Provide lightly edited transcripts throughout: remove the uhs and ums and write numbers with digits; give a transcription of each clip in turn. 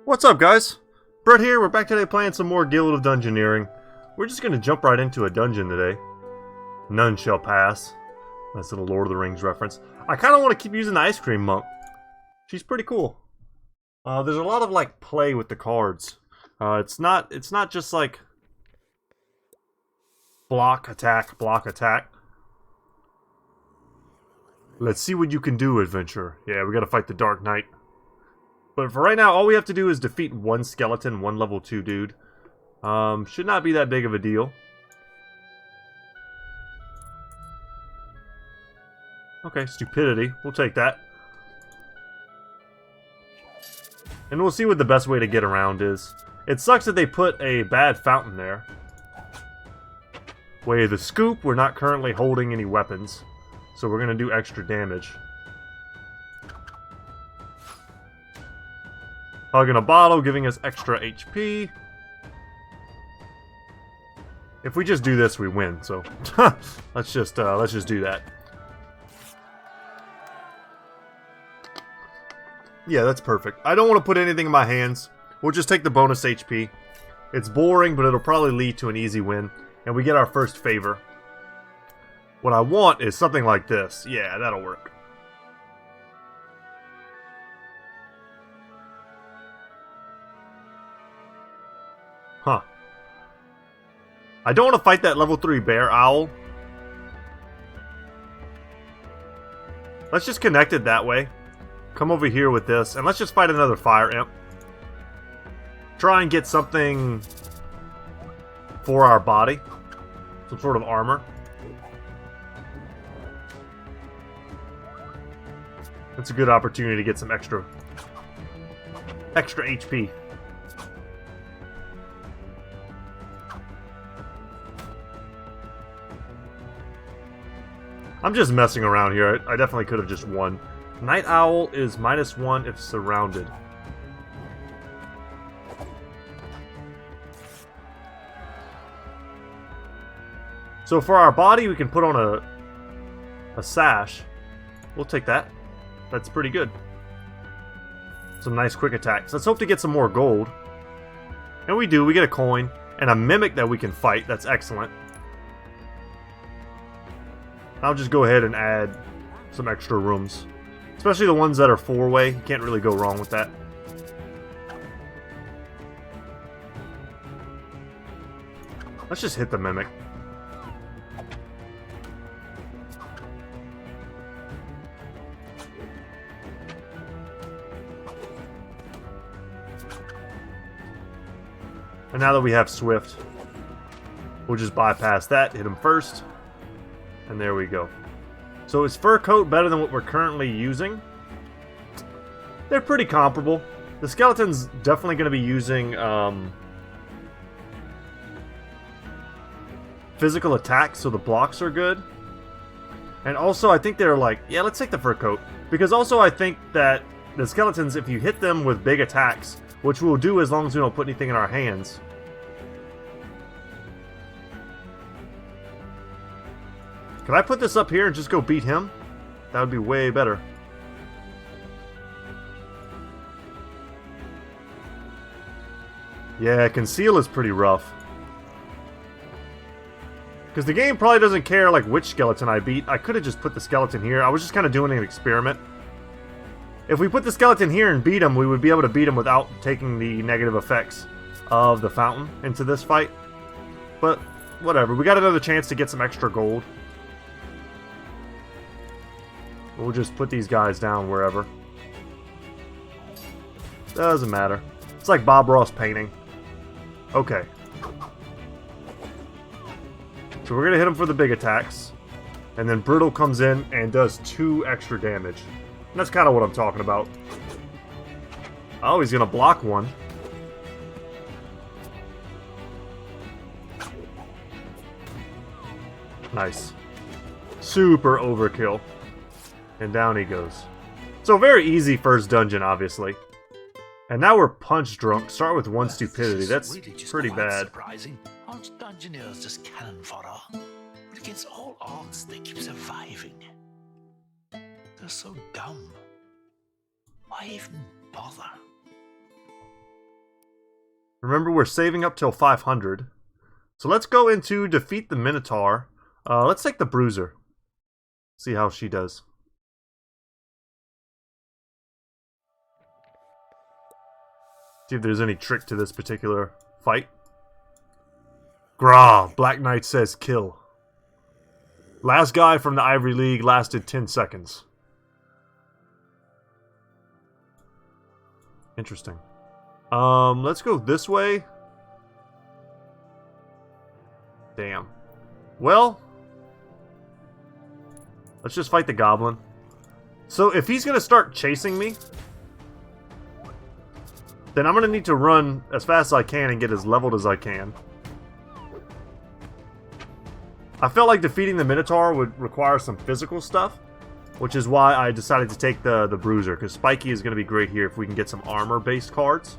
What's up, guys? Brett here. We're back today playing some more Guild of Dungeoneering. We're just gonna jump right into a dungeon today. None shall pass. That's a Lord of the Rings reference. I kind of want to keep using the Ice Cream Monk. She's pretty cool. There's a lot of like play with the cards. It's not just like block, attack, block, attack. Let's see what you can do, adventurer. Yeah, we gotta fight the Dark Knight. But for right now, all we have to do is defeat one skeleton, one level 2 dude. Should not be that big of a deal. Okay, stupidity. We'll take that. And we'll see what the best way to get around is. It sucks that they put a bad fountain there. Way of the scoop, we're not currently holding any weapons. So we're gonna do extra damage. Hugging a bottle, giving us extra HP. If we just do this, we win. So let's just do that. Yeah, that's perfect. I don't want to put anything in my hands. We'll just take the bonus HP. It's boring, but it'll probably lead to an easy win, and we get our first favor. What I want is something like this. Yeah, that'll work. Huh. I don't want to fight that level 3 bear owl. Let's just connect it that way. Come over here with this, and let's just fight another fire imp. Try and get something for our body. Some sort of armor. It's a good opportunity to get some extra HP. I'm just messing around here. I definitely could have just won. Night Owl is -1 if surrounded. So for our body, we can put on a sash. We'll take that. That's pretty good. Some nice quick attacks. Let's hope to get some more gold. And we do. We get a coin and a mimic that we can fight. That's excellent. I'll just go ahead and add some extra rooms. Especially the ones that are 4-way. You can't really go wrong with that. Let's just hit the mimic. And now that we have Swift, we'll just bypass that, hit him first. And there we go. So is fur coat better than what we're currently using? They're pretty comparable. The skeleton's definitely going to be using physical attacks, so the blocks are good. And also I think they're like, yeah, let's take the fur coat. Because also I think that the skeletons, if you hit them with big attacks, which we'll do as long as we don't put anything in our hands. Can I put this up here and just go beat him? That would be way better. Yeah, conceal is pretty rough. Because the game probably doesn't care like which skeleton I beat. I could have just put the skeleton here. I was just kind of doing an experiment. If we put the skeleton here and beat him, we would be able to beat him without taking the negative effects of the fountain into this fight. But whatever, we got another chance to get some extra gold. We'll just put these guys down wherever. Doesn't matter. It's like Bob Ross painting. Okay. So we're going to hit him for the big attacks. And then Brutal comes in and does 2 extra damage. And that's kind of what I'm talking about. Oh, he's going to block one. Nice. Super overkill. And down he goes. So very easy first dungeon, obviously. And now we're punch drunk. Start with 1 stupidity. That's really pretty bad. Surprising. Aren't Dungeoneers just cannon fodder? But against all odds, they keep surviving. They're so dumb. Why even bother? Remember, we're saving up till 500. So let's go into defeat the Minotaur. Let's take the Bruiser. See how she does. See if there's any trick to this particular fight. Grah, Black Knight says kill. Last guy from the Ivory League lasted 10 seconds. Interesting. Let's go this way. Damn. Well, let's just fight the Goblin. So if he's gonna start chasing me, then I'm gonna need to run as fast as I can and get as leveled as I can. I felt like defeating the Minotaur would require some physical stuff, which is why I decided to take the Bruiser, because Spiky is going to be great here if we can get some armor-based cards.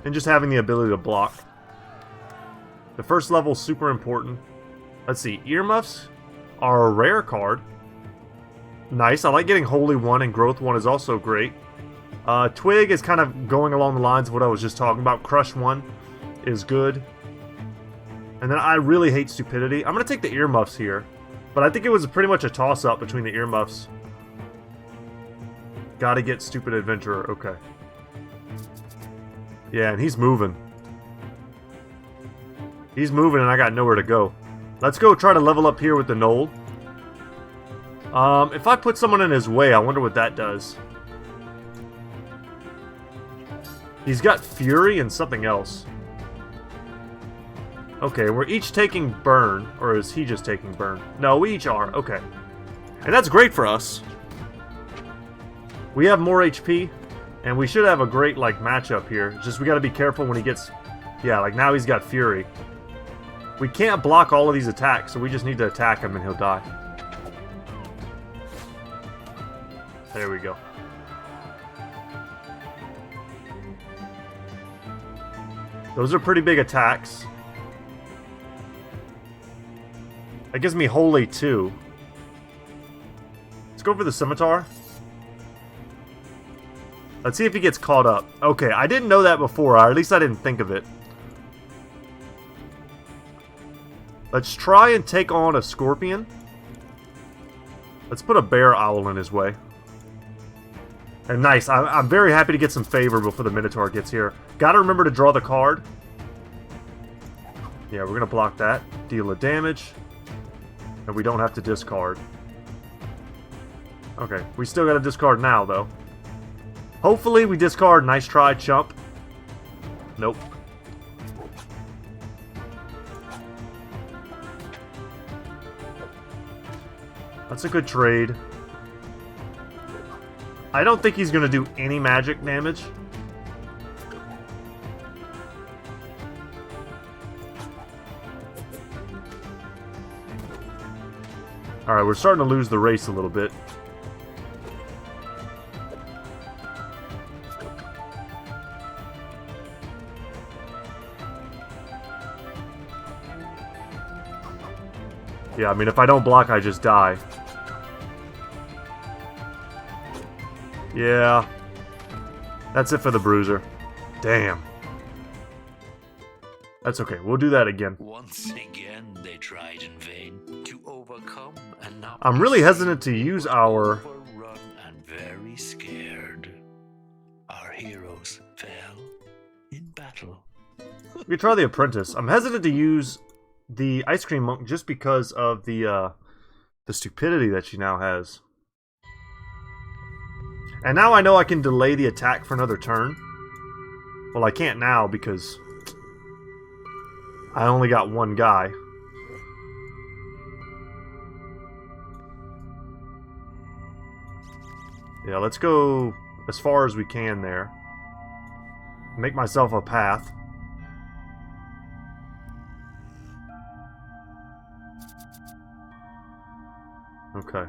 And just having the ability to block. The first level is super important. Let's see, Earmuffs are a rare card. Nice, I like getting Holy 1 and Growth 1 is also great. Twig is kind of going along the lines of what I was just talking about. Crush 1 is good. And then I really hate Stupidity. I'm going to take the Earmuffs here. But I think it was pretty much a toss-up between the Earmuffs. Gotta get Stupid Adventurer. Okay. Yeah, and he's moving. He's moving and I got nowhere to go. Let's go try to level up here with the Knoll. If I put someone in his way, I wonder what that does. He's got Fury and something else. Okay, we're each taking burn. Or is he just taking burn? No, we each are. Okay. And that's great for us. We have more HP. And we should have a great, like, matchup here. Just we gotta be careful when he gets... Yeah, like now he's got Fury. We can't block all of these attacks, so we just need to attack him and he'll die. There we go. Those are pretty big attacks. That gives me Holy 2. Let's go for the Scimitar. Let's see if he gets caught up. Okay, I didn't know that before, or at least I didn't think of it. Let's try and take on a Scorpion. Let's put a Bear Owl in his way. And nice, I'm very happy to get some favor before the Minotaur gets here. Gotta remember to draw the card. Yeah, we're gonna block that. Deal a damage. And we don't have to discard. Okay, we still gotta discard now, though. Hopefully we discard. Nice try, chump. Nope. That's a good trade. I don't think he's gonna do any magic damage. Alright, we're starting to lose the race a little bit. Yeah, I mean, if I don't block, I just die. Yeah. That's it for the Bruiser. Damn. That's okay, we'll do that again. Once again, they tried in vain to overcome and now I'm really hesitant to use our... overrun and very scared. Our heroes fell in battle. We could try the Apprentice. I'm hesitant to use the Ice Cream Monk just because of the stupidity that she now has. And now I know I can delay the attack for another turn. Well, I can't now because I only got one guy. Yeah, let's go as far as we can there. Make myself a path. Okay.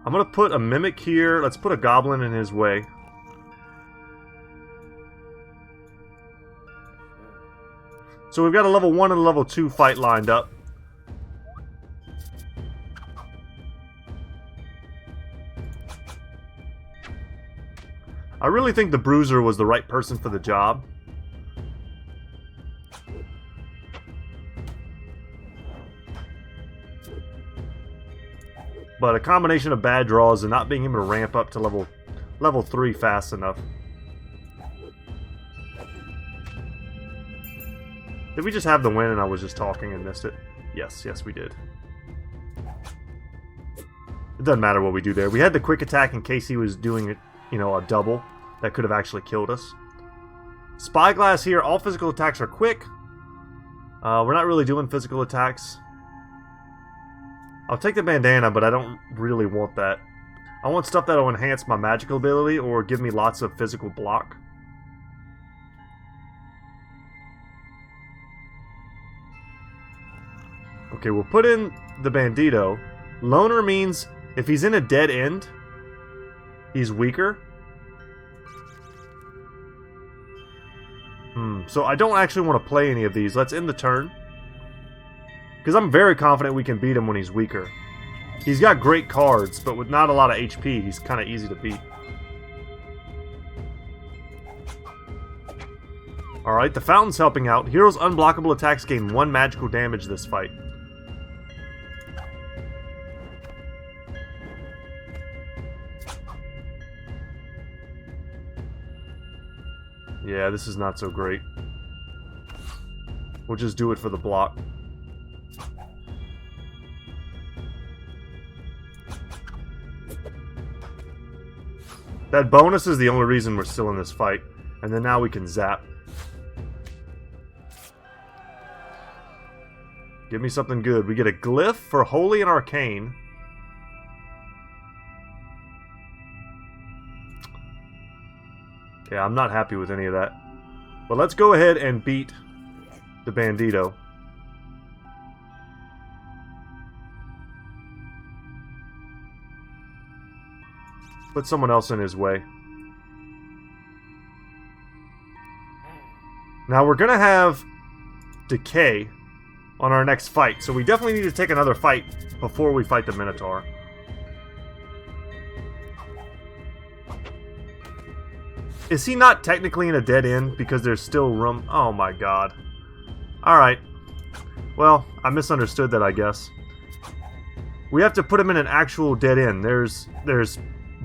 I'm gonna put a Mimic here. Let's put a Goblin in his way. So we've got a level 1 and a level 2 fight lined up. I really think the Bruiser was the right person for the job. But a combination of bad draws and not being able to ramp up to level 3 fast enough. Did we just have the win and I was just talking and missed it? Yes, yes we did. It doesn't matter what we do there. We had the quick attack in case he was doing it, you know, a double. That could have actually killed us. Spyglass here. All physical attacks are quick. We're not really doing physical attacks. I'll take the bandana, but I don't really want that. I want stuff that'll enhance my magical ability or give me lots of physical block. Okay, we'll put in the Bandito. Loner means if he's in a dead end, he's weaker. So I don't actually want to play any of these. Let's end the turn. Because I'm very confident we can beat him when he's weaker. He's got great cards, but with not a lot of HP, he's kind of easy to beat. Alright, the fountain's helping out. Heroes' unblockable attacks gain 1 magical damage this fight. Yeah, this is not so great. We'll just do it for the block. That bonus is the only reason we're still in this fight. And then now we can zap. Give me something good. We get a glyph for Holy and Arcane. Yeah, I'm not happy with any of that. But let's go ahead and beat the Bandito. Put someone else in his way. Now we're gonna have Decay on our next fight, so we definitely need to take another fight before we fight the Minotaur. Is he not technically in a dead end because there's still room? Oh my god. Alright. Well, I misunderstood that, I guess. We have to put him in an actual dead end. There's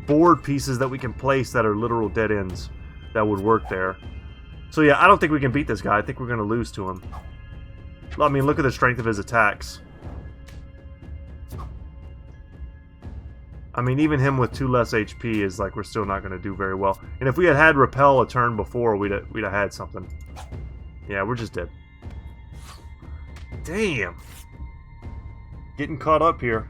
board pieces that we can place that are literal dead ends that would work there. So yeah, I don't think we can beat this guy. I think we're going to lose to him. I mean, look at the strength of his attacks. I mean, even him with 2 less HP is like we're still not going to do very well. And if we had had Repel a turn before, we'd have had something. Yeah, we're just dead. Damn. Getting caught up here.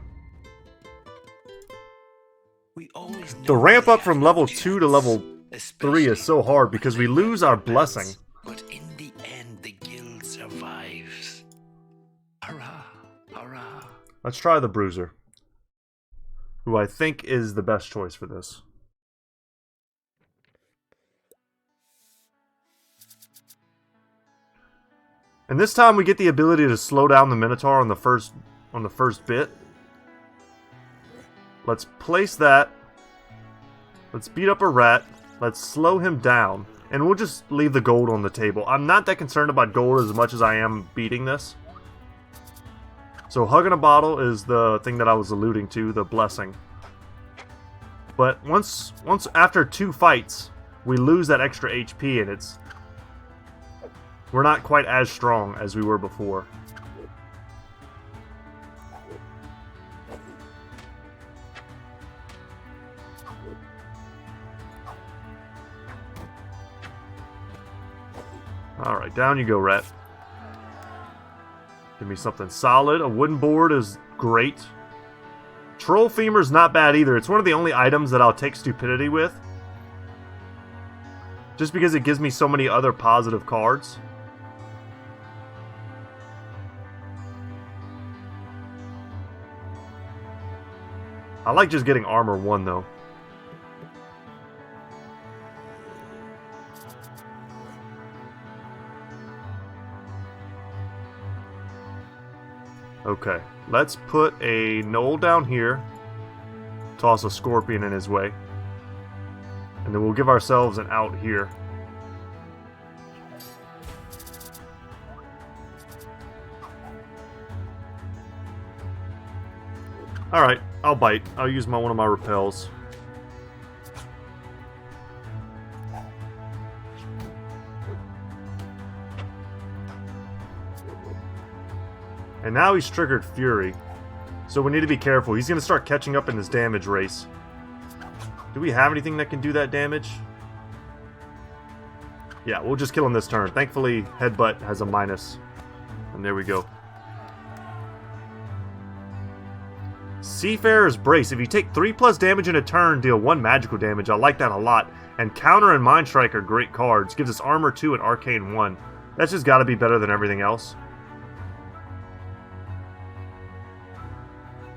The ramp up from level 2 to level 3 is so hard because we lose our blessing. But in the end, the guild survives. Hurrah! Hurrah! Let's try the Bruiser, who I think is the best choice for this. And this time we get the ability to slow down the Minotaur on the first bit. Let's place that. Let's beat up a rat. Let's slow him down. And we'll just leave the gold on the table. I'm not that concerned about gold as much as I am beating this. So hugging a bottle is the thing that I was alluding to, the blessing. But once after 2 fights, we lose that extra HP and we're not quite as strong as we were before. Alright, down you go, rat. Give me something solid. A wooden board is great. Troll Femur's not bad either. It's one of the only items that I'll take Stupidity with. Just because it gives me so many other positive cards. I like just getting armor 1 though. Okay, let's put a knoll down here. Toss a scorpion in his way. And then we'll give ourselves an out here. Alright, I'll bite. I'll use one of my repels. And now he's triggered Fury. So we need to be careful. He's going to start catching up in this damage race. Do we have anything that can do that damage? Yeah, we'll just kill him this turn. Thankfully, Headbutt has a minus. And there we go. Seafarer's Brace. If you take 3+ damage in a turn, deal 1 magical damage. I like that a lot. And Counter and Mind Strike are great cards. Gives us Armor 2 and Arcane 1. That's just got to be better than everything else.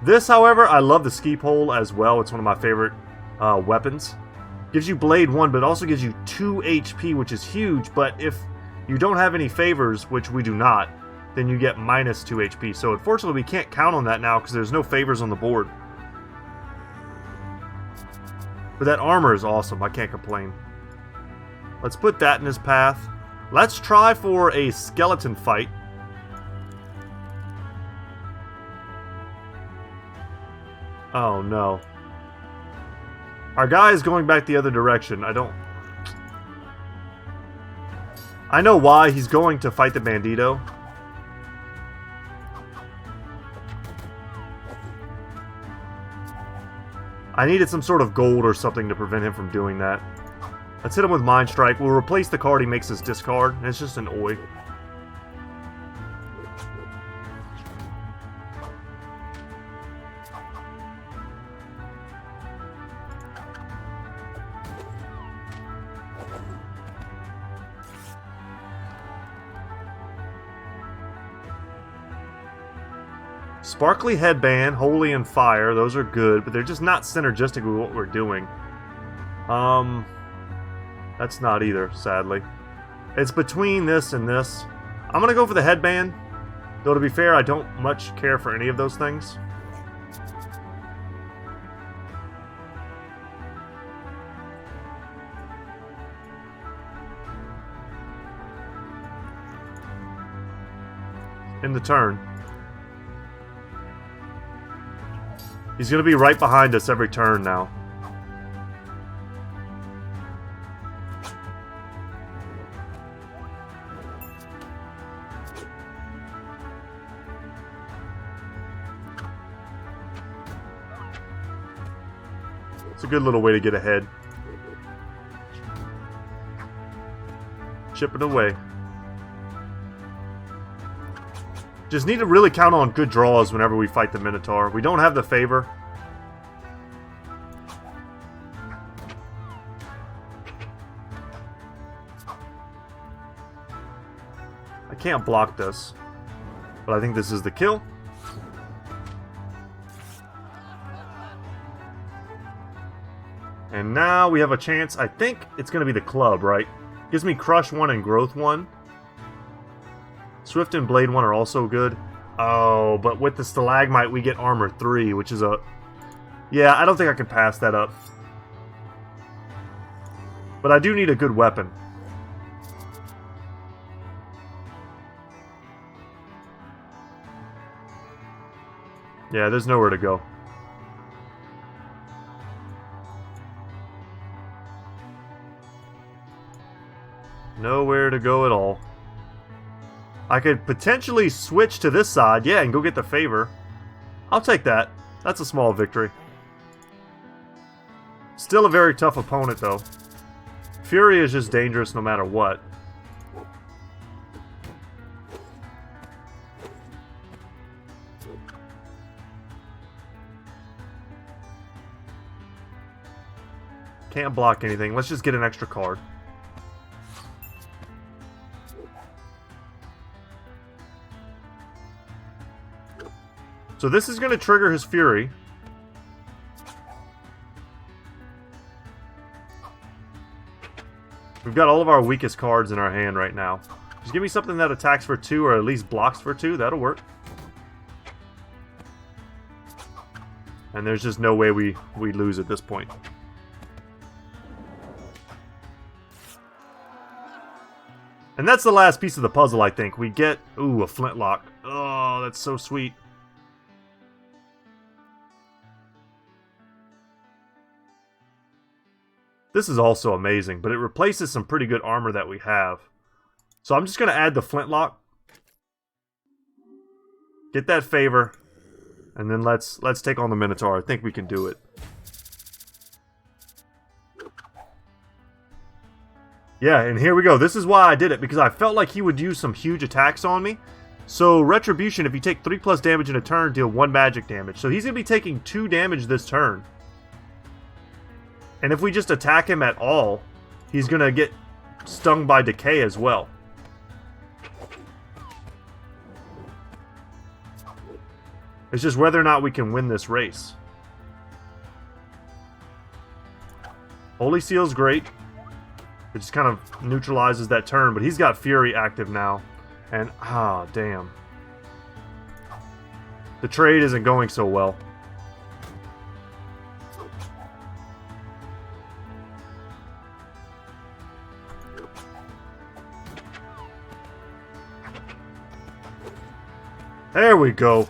This, however, I love the Ski Pole as well. It's one of my favorite weapons. Gives you Blade 1, but it also gives you 2 HP, which is huge. But if you don't have any favors, which we do not, then you get minus 2 HP. So unfortunately, we can't count on that now because there's no favors on the board. But that armor is awesome. I can't complain. Let's put that in his path. Let's try for a skeleton fight. Oh no. Our guy is going back the other direction. I know why. He's going to fight the Bandito. I needed some sort of gold or something to prevent him from doing that. Let's hit him with Mind Strike. We'll replace the card he makes us discard, and it's just an Oi. Sparkly Headband, Holy and Fire, those are good, but they're just not synergistic with what we're doing. That's not either, sadly. It's between this and this. I'm gonna go for the Headband, though to be fair, I don't much care for any of those things. In the turn. He's going to be right behind us every turn now. It's a good little way to get ahead. Chipping away. Just need to really count on good draws whenever we fight the Minotaur. We don't have the favor. I can't block this, but I think this is the kill. And now we have a chance. I think it's going to be the club, right? Gives me Crush 1 and Growth 1. Swift and Blade 1 are also good. Oh, but with the Stalagmite, we get Armor 3, which is a... Yeah, I don't think I can pass that up. But I do need a good weapon. Yeah, there's nowhere to go. Nowhere to go at all. I could potentially switch to this side, yeah, and go get the favor. I'll take that. That's a small victory. Still a very tough opponent, though. Fury is just dangerous no matter what. Can't block anything. Let's just get an extra card. So this is going to trigger his Fury. We've got all of our weakest cards in our hand right now. Just give me something that attacks for 2 or at least blocks for 2. That'll work. And there's just no way we lose at this point. And that's the last piece of the puzzle, I think. We get... Ooh, a flintlock. Oh, that's so sweet. This is also amazing, but it replaces some pretty good armor that we have. So I'm just going to add the flintlock. Get that favor. And then let's take on the Minotaur. I think we can do it. Yeah, and here we go. This is why I did it, because I felt like he would use some huge attacks on me. So, Retribution, if you take 3+ damage in a turn, deal 1 magic damage. So he's going to be taking 2 damage this turn. And if we just attack him at all, he's going to get stung by decay as well. It's just whether or not we can win this race. Holy Seal's great. It just kind of neutralizes that turn, but he's got Fury active now. And, damn. The trade isn't going so well. There we go.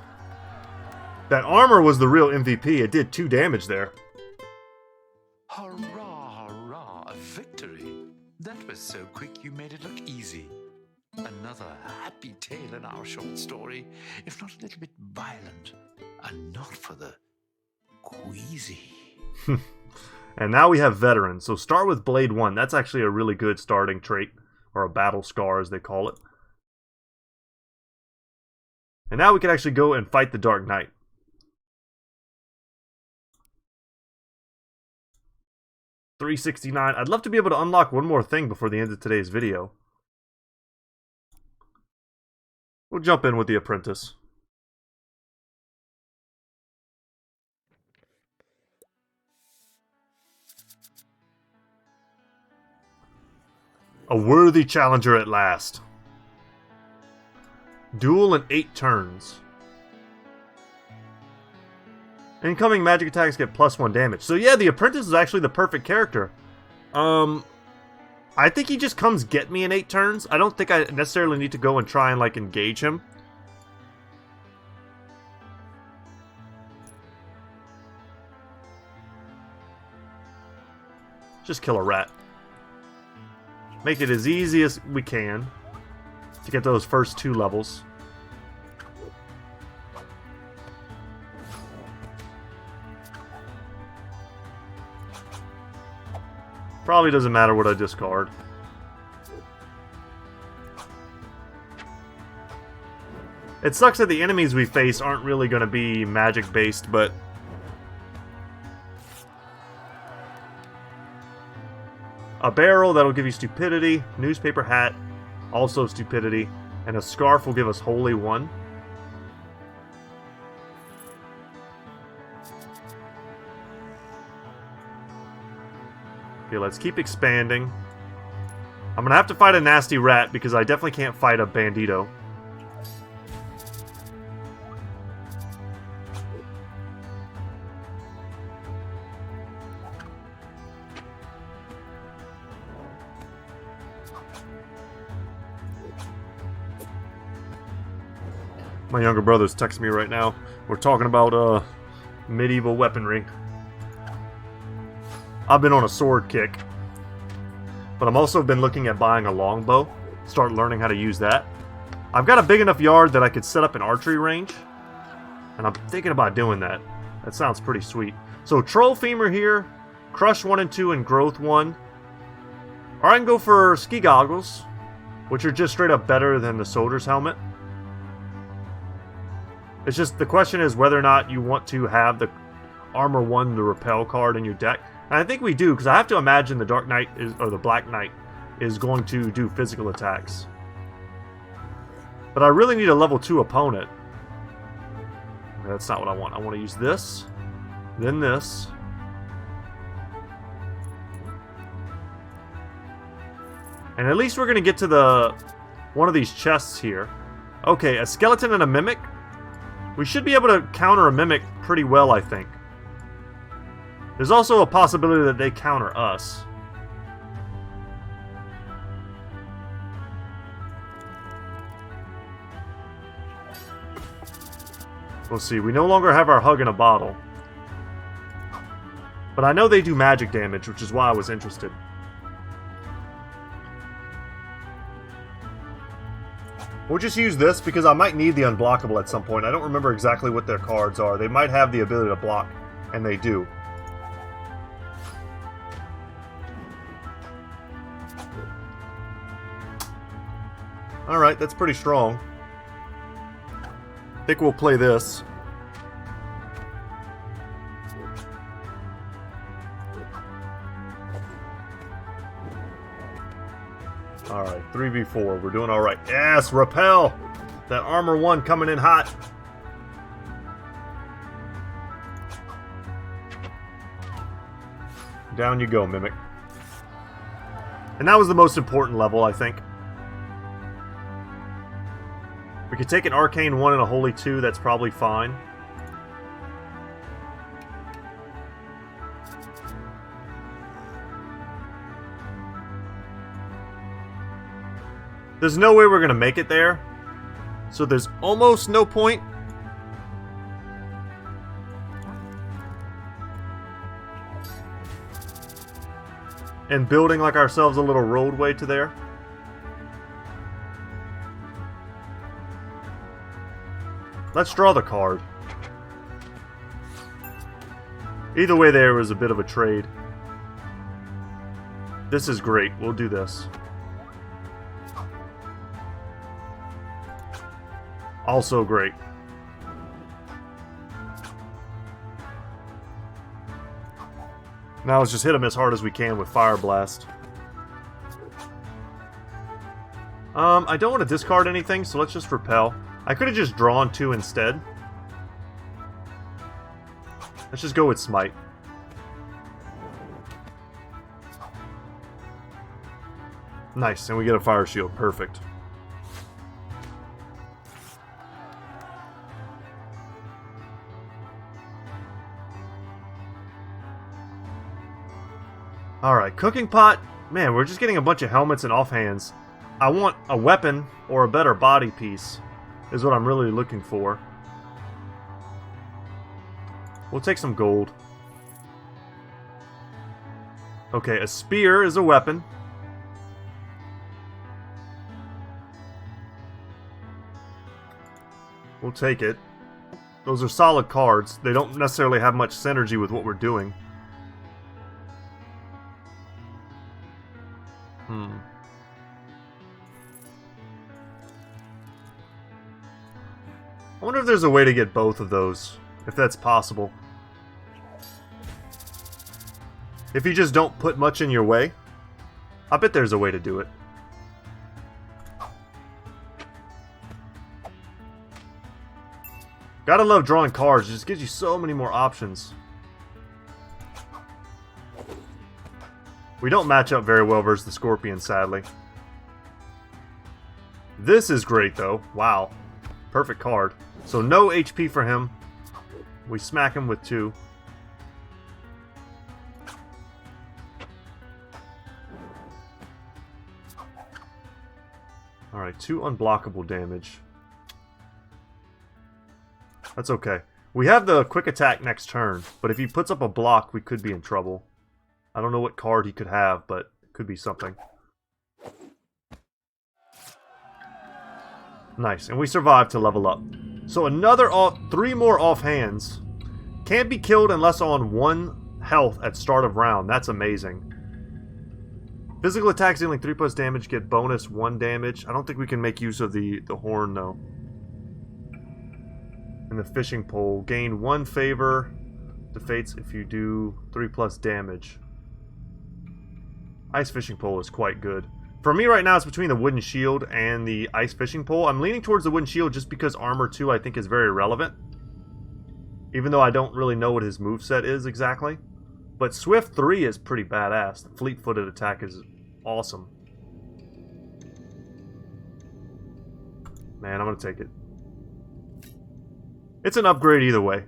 That armor was the real MVP. It did 2 damage there. Hurrah, hurrah, a victory. That was so quick you made it look easy. Another happy tale in our short story, if not a little bit violent, and not for the queasy. And now we have Veteran. So start with Blade 1. That's actually a really good starting trait, or a battle scar as they call it. And now we can actually go and fight the Dark Knight. $369. I'd love to be able to unlock one more thing before the end of today's video. We'll jump in with the Apprentice. A worthy challenger at last. Duel in 8 turns. Incoming magic attacks get +1 damage. So yeah, the Apprentice is actually the perfect character. I think he just comes get me in 8 turns. I don't think I necessarily need to go and try and like engage him. Just kill a rat. Make it as easy as we can to get those first 2 levels. Probably doesn't matter what I discard. It sucks that the enemies we face aren't really going to be magic based, but a barrel, that'll give you stupidity, newspaper hat, also stupidity, and a scarf will give us Holy 1. Okay, let's keep expanding. I'm gonna have to fight a nasty rat because I definitely can't fight a bandito. My younger brother's texting me right now. We're talking about medieval weaponry. I've been on a sword kick, but I've also been looking at buying a longbow, start learning how to use that. I've got a big enough yard that I could set up an archery range, and I'm thinking about doing that. That sounds pretty sweet. So Troll Femur here, Crush 1 and 2, and Growth 1. Or I can go for ski goggles, which are just straight up better than the soldier's helmet. It's just, the question is whether or not you want to have the Armor 1, the Repel card in your deck. And I think we do, because I have to imagine the Dark Knight, or the Black Knight, is going to do physical attacks. But I really need a level 2 opponent. Okay, that's not what I want. I want to use this, then this. And at least we're going to get to one of these chests here. Okay, a skeleton and a mimic. We should be able to counter a mimic pretty well, I think. There's also a possibility that they counter us. We'll see. We no longer have our hug in a bottle. But I know they do magic damage, which is why I was interested. We'll just use this because I might need the unblockable at some point. I don't remember exactly what their cards are. They might have the ability to block, and they do. Alright, that's pretty strong. I think we'll play this. Alright, 3v4. We're doing alright. Yes, repel! That armor 1 coming in hot. Down you go, Mimic. And that was the most important level, I think. We could take an Arcane 1 and a Holy 2, that's probably fine. There's no way we're going to make it there, so there's almost no point. And building like ourselves a little roadway to there. Let's draw the card. Either way there was a bit of a trade. This is great. We'll do this. Also great. Now let's just hit him as hard as we can with Fire Blast. I don't want to discard anything, so let's just repel. I could have just drawn 2 instead. Let's just go with Smite. Nice, and we get a Fire Shield. Perfect. Alright, Cooking Pot. Man, we're just getting a bunch of helmets and offhands. I want a weapon or a better body piece, is what I'm really looking for. We'll take some gold. Okay, a spear is a weapon. We'll take it. Those are solid cards. They don't necessarily have much synergy with what we're doing. I wonder if there's a way to get both of those, if that's possible. If you just don't put much in your way, I bet there's a way to do it. Gotta love drawing cards, it just gives you so many more options. We don't match up very well versus the Scorpion, sadly. This is great, though. Wow. Perfect card. So no HP for him. We smack him with 2. Alright, 2 unblockable damage. That's okay. We have the quick attack next turn, but if he puts up a block, we could be in trouble. I don't know what card he could have, but it could be something. Nice, and we survived to level up. So another 3 more offhands. Can't be killed unless on 1 health at start of round. That's amazing. Physical attacks dealing 3+ damage get bonus 1 damage. I don't think we can make use of the horn though. And the fishing pole. Gain 1 favor. Defeats if you do 3+ damage. Ice fishing pole is quite good. For me right now, it's between the wooden shield and the ice fishing pole. I'm leaning towards the wooden shield just because armor 2 I think is very relevant. Even though I don't really know what his moveset is exactly. But Swift 3 is pretty badass. The fleet-footed attack is awesome. Man, I'm going to take it. It's an upgrade either way.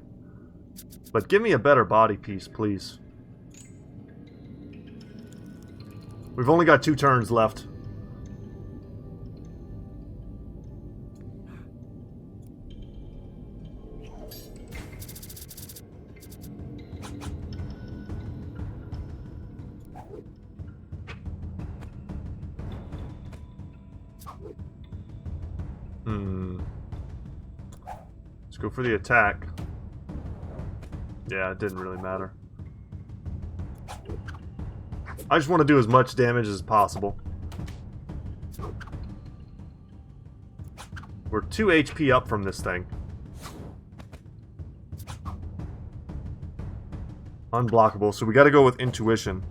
But give me a better body piece, please. We've only got 2 turns left. Let's go for the attack. Yeah, it didn't really matter. I just want to do as much damage as possible. We're 2 HP up from this thing. Unblockable, so we gotta go with intuition.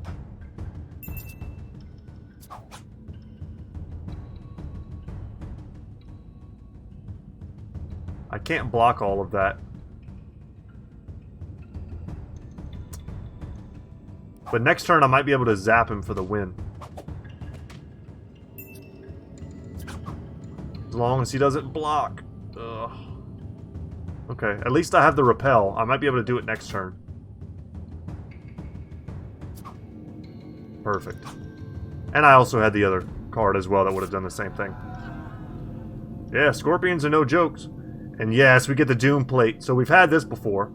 I can't block all of that. But next turn I might be able to zap him for the win. As long as he doesn't block. Ugh. Okay, at least I have the repel. I might be able to do it next turn. Perfect. And I also had the other card as well that would have done the same thing. Yeah, scorpions are no jokes. And yes, we get the Doom Plate. So we've had this before.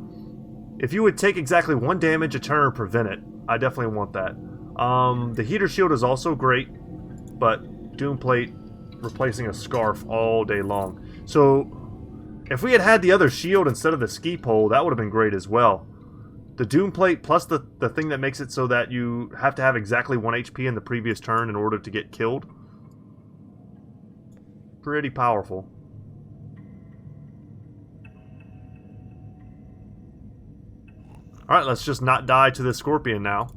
If you would take exactly 1 damage a turn and prevent it, I definitely want that. The Heater Shield is also great, but Doom Plate replacing a Scarf all day long. So if we had had the other shield instead of the ski pole, that would have been great as well. The Doom Plate plus the thing that makes it so that you have to have exactly 1 HP in the previous turn in order to get killed. Pretty powerful. Alright, let's just not die to the scorpion now.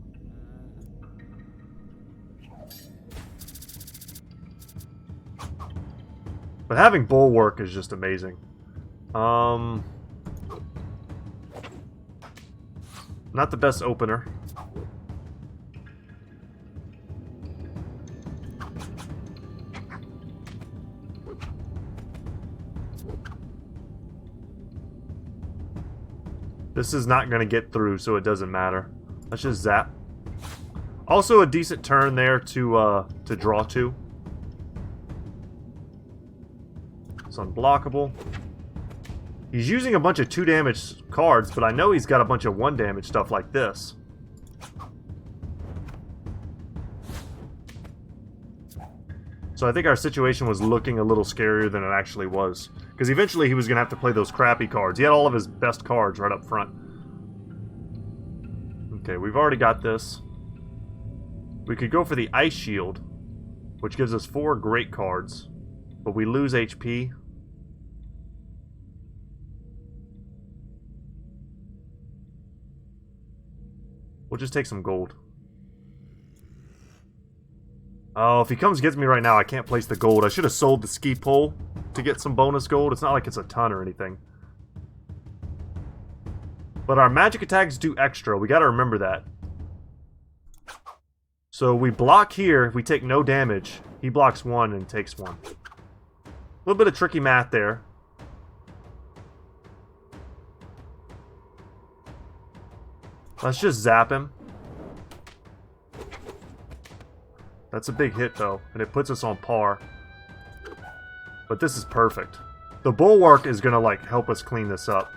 But having Bulwark is just amazing. Not the best opener. This is not going to get through, so it doesn't matter. Let's just zap. Also a decent turn there to draw to. It's unblockable. He's using a bunch of 2 damage cards, but I know he's got a bunch of 1 damage stuff like this. So I think our situation was looking a little scarier than it actually was. Because eventually he was going to have to play those crappy cards. He had all of his best cards right up front. Okay, we've already got this. We could go for the Ice Shield, which gives us 4 great cards. But we lose HP. We'll just take some gold. Oh, if he comes and gets me right now, I can't place the gold. I should have sold the ski pole to get some bonus gold. It's not like it's a ton or anything. But our magic attacks do extra. We gotta remember that. So we block here. We take no damage. He blocks 1 and takes 1. A little bit of tricky math there. Let's just zap him. That's a big hit, though, and it puts us on par. But this is perfect. The Bulwark is gonna, like, help us clean this up.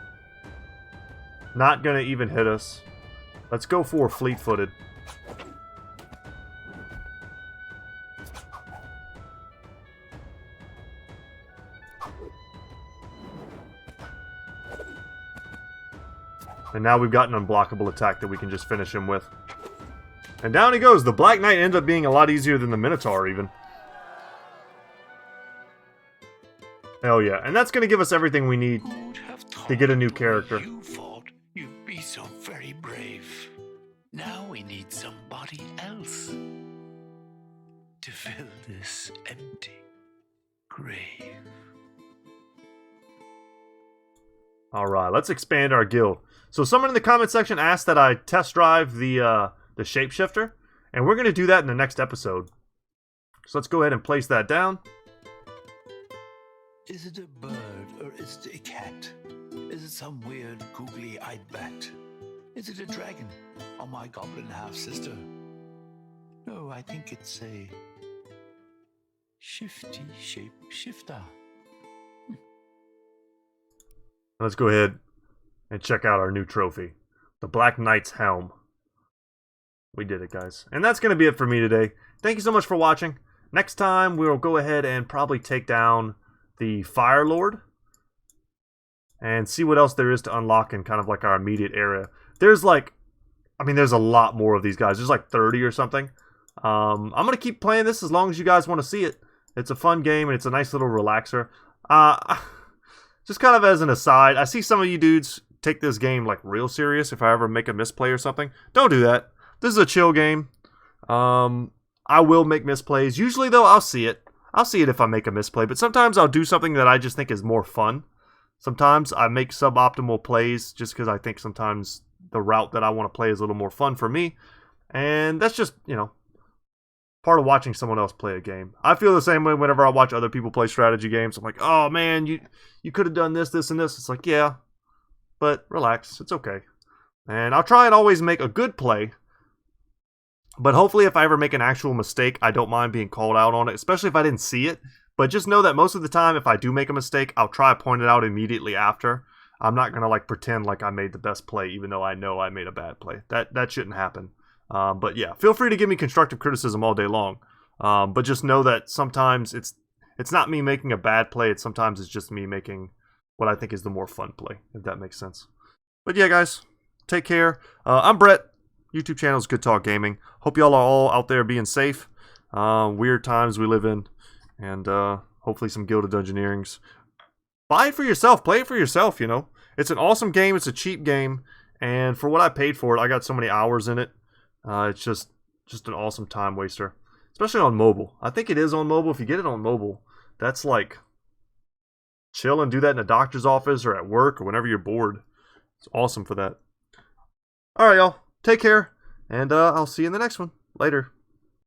Not gonna even hit us. Let's go for Fleet-Footed. And now we've got an unblockable attack that we can just finish him with. And down he goes. The Black Knight ends up being a lot easier than the Minotaur, even. Hell yeah. And that's going to give us everything we need to get a new character. You thought you'd be so very brave. Now we need somebody else to fill this empty grave. Alright, let's expand our guild. So someone in the comment section asked that I test drive the shapeshifter, and we're going to do that in the next episode. So let's go ahead and place that down. Is it a bird or is it a cat? Is it some weird googly-eyed bat? Is it a dragon or my goblin half-sister? No, I think it's a shifty shapeshifter. Let's go ahead and check out our new trophy. The Black Knight's Helm. We did it, guys. And that's going to be it for me today. Thank you so much for watching. Next time, we'll go ahead and probably take down the Fire Lord, and see what else there is to unlock in kind of like our immediate area. There's like, I mean, there's a lot more of these guys. There's like 30 or something. I'm going to keep playing this as long as you guys want to see it. It's a fun game, and it's a nice little relaxer. Just kind of as an aside, I see some of you dudes take this game like real serious if I ever make a misplay or something. Don't do that. This is a chill game. I will make misplays. Usually, though, I'll see it. I'll see it if I make a misplay, but sometimes I'll do something that I just think is more fun. Sometimes I make suboptimal plays just because I think sometimes the route that I want to play is a little more fun for me. And that's just, you know, part of watching someone else play a game. I feel the same way whenever I watch other people play strategy games. I'm like, oh man, you could have done this, this, and this. It's like, yeah, but relax. It's okay. And I'll try and always make a good play. But hopefully if I ever make an actual mistake, I don't mind being called out on it, especially if I didn't see it. But just know that most of the time, if I do make a mistake, I'll try to point it out immediately after. I'm not going to like pretend like I made the best play, even though I know I made a bad play. That shouldn't happen. But yeah, feel free to give me constructive criticism all day long. But just know that sometimes it's not me making a bad play. Sometimes it's just me making what I think is the more fun play, if that makes sense. But yeah, guys, take care. I'm Brett. YouTube channel is Goodtalk Gaming. Hope y'all are all out there being safe. Weird times we live in. And hopefully some Guild of Dungeoneerings. Buy it for yourself. Play it for yourself, you know. It's an awesome game. It's a cheap game. And for what I paid for it, I got so many hours in it. It's just an awesome time waster. Especially on mobile. I think it is on mobile. If you get it on mobile, that's like chill and do that in a doctor's office or at work or whenever you're bored. It's awesome for that. Alright, y'all. Take care. And I'll see you in the next one. Later.